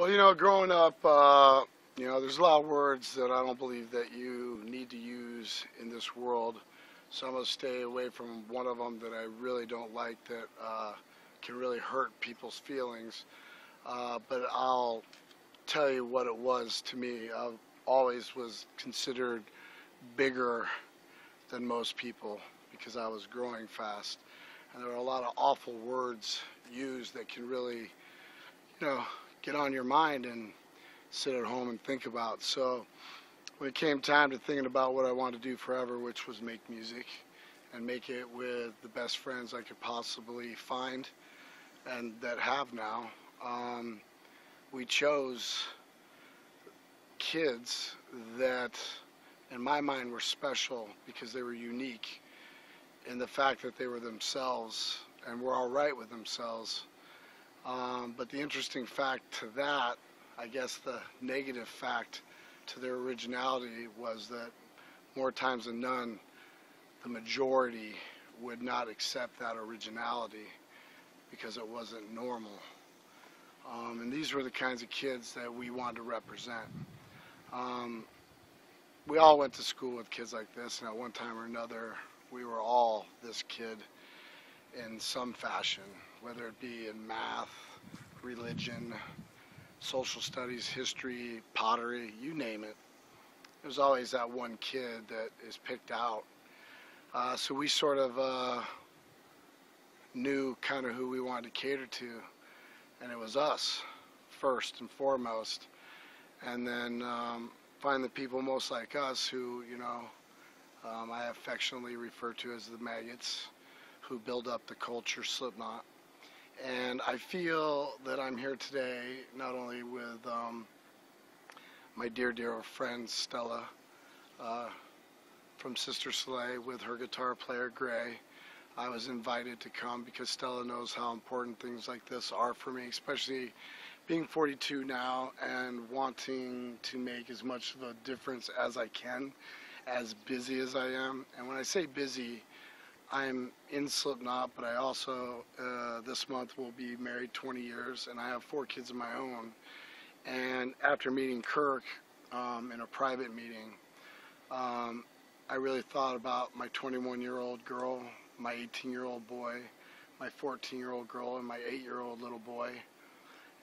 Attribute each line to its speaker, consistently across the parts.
Speaker 1: Well, growing up, there's a lot of words that I don't believe that you need to use in this world. So I'm going to stay away from one of them that I really don't like that can really hurt people's feelings. But I'll tell you what it was to me. I always was considered bigger than most people because I was growing fast. And there were a lot of awful words used that can really, get on your mind and sit at home and think about. So when it came time to thinking about what I wanted to do forever, which was make music and make it with the best friends I could possibly find and that have now, we chose kids that in my mind were special because they were unique in the fact that they were themselves and were all right with themselves. But the interesting fact to that, I guess the negative fact to their originality, was that more times than none, the majority would not accept that originality because it wasn't normal. And these were the kinds of kids that we wanted to represent. We all went to school with kids like this, and at one time or another, we were all this kid in some fashion, whether it be in math, religion, social studies, history, pottery, you name it. There's always that one kid that is picked out. So we sort of knew kind of who we wanted to cater to, and it was us first and foremost, and then find the people most like us who, I affectionately refer to as the maggots, who build up the culture, Slipknot. And I feel that I'm here today not only with my dear friend Stella from Sister Slay, with her guitar player Gray. I was invited to come because Stella knows how important things like this are for me, especially being 42 now and wanting to make as much of a difference as I can, as busy as I am. And when I say busy, I'm in Slipknot, but I also, this month, will be married 20 years, and I have 4 kids of my own. And after meeting Kirk in a private meeting, I really thought about my 21-year-old girl, my 18-year-old boy, my 14-year-old girl, and my 8-year-old little boy.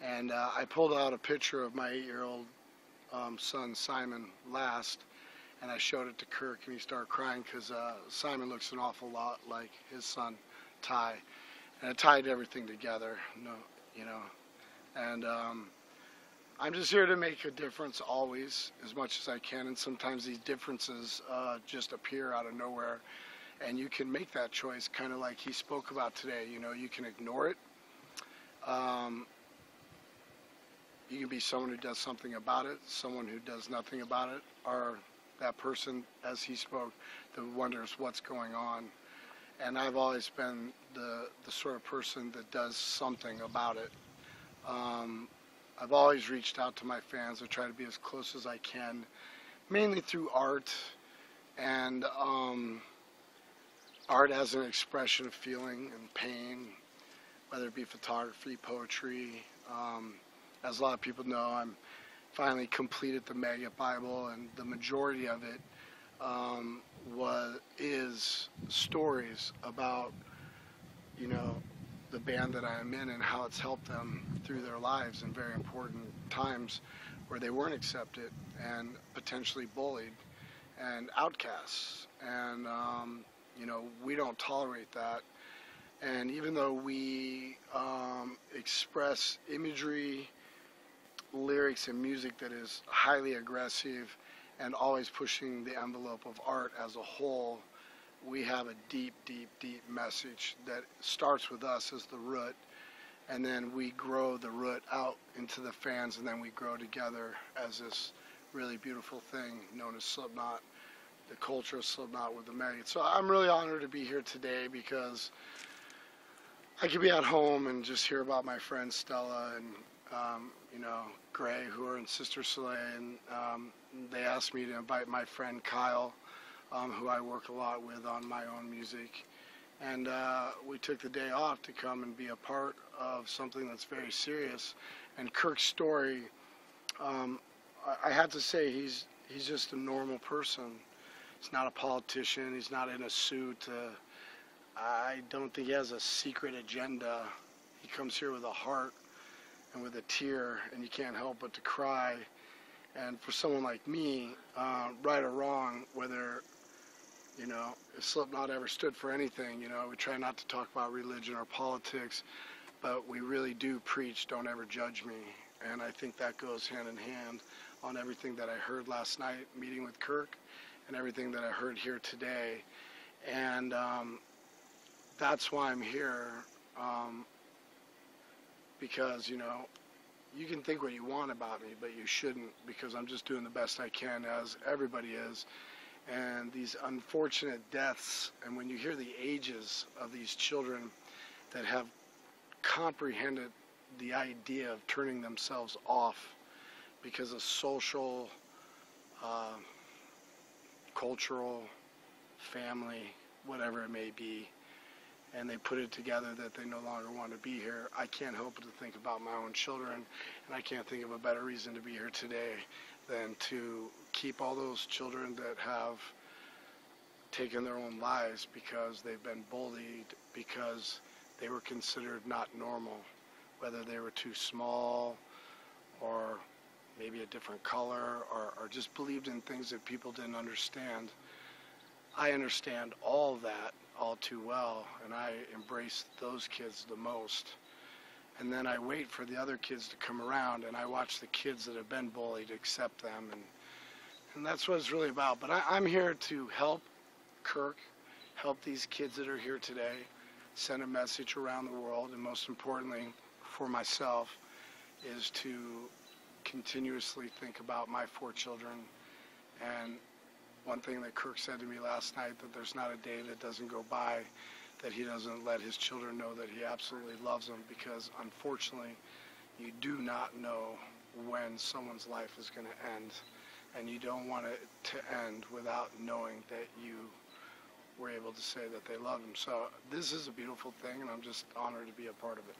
Speaker 1: And I pulled out a picture of my 8-year-old son, Simon, last, and I showed it to Kirk, and he started crying because Simon looks an awful lot like his son, Ty. And it tied everything together, And I'm just here to make a difference always, as much as I can. And sometimes these differences just appear out of nowhere. And you can make that choice, kind of like he spoke about today. You can ignore it. You can be someone who does something about it, someone who does nothing about it, or that person, as he spoke, that wonders what's going on. And I've always been the sort of person that does something about it. I've always reached out to my fans. I try to be as close as I can, mainly through art, and art as an expression of feeling and pain, whether it be photography, poetry. As a lot of people know, I'm finally completed the Maggot Bible, and the majority of it is stories about, the band that I'm in and how it's helped them through their lives in very important times where they weren't accepted and potentially bullied and outcasts. And, we don't tolerate that. And even though we express imagery, lyrics, and music that is highly aggressive and always pushing the envelope of art as a whole, we have a deep, deep, deep message that starts with us as the root, and then we grow the root out into the fans, and then we grow together as this really beautiful thing known as Slipknot, the culture of Slipknot with the maggots. So I'm really honored to be here today because I could be at home and just hear about my friend Stella and Gray, who are in Sister Slay, and they asked me to invite my friend Kyle, who I work a lot with on my own music, and we took the day off to come and be a part of something that's very serious. And Kirk's story, I have to say he's just a normal person. He's not a politician. He's not in a suit. I don't think he has a secret agenda. He comes here with a heart and with a tear, and you can't help but to cry. And for someone like me, right or wrong, whether, if Slipknot ever stood for anything, we try not to talk about religion or politics, but we really do preach, don't ever judge me. And I think that goes hand in hand on everything that I heard last night meeting with Kirk and everything that I heard here today. And that's why I'm here, because, you can think what you want about me, but you shouldn't, because I'm just doing the best I can, as everybody is. And these unfortunate deaths, and when you hear the ages of these children that have comprehended the idea of turning themselves off because of social, cultural, family, whatever it may be, and they put it together that they no longer want to be here, I can't help but to think about my own children, and I can't think of a better reason to be here today than to keep all those children that have taken their own lives because they've been bullied, because they were considered not normal, whether they were too small or maybe a different color or just believed in things that people didn't understand. I understand all that all too well, and I embrace those kids the most. And then I wait for the other kids to come around, and I watch the kids that have been bullied accept them, and that's what it's really about. But I'm here to help Kirk, help these kids that are here today, send a message around the world, and most importantly for myself is to continuously think about my 4 children. And one thing that Kirk said to me last night, that there's not a day that doesn't go by that he doesn't let his children know that he absolutely loves them, because unfortunately you do not know when someone's life is going to end, and you don't want it to end without knowing that you were able to say that they love him. So this is a beautiful thing, and I'm just honored to be a part of it.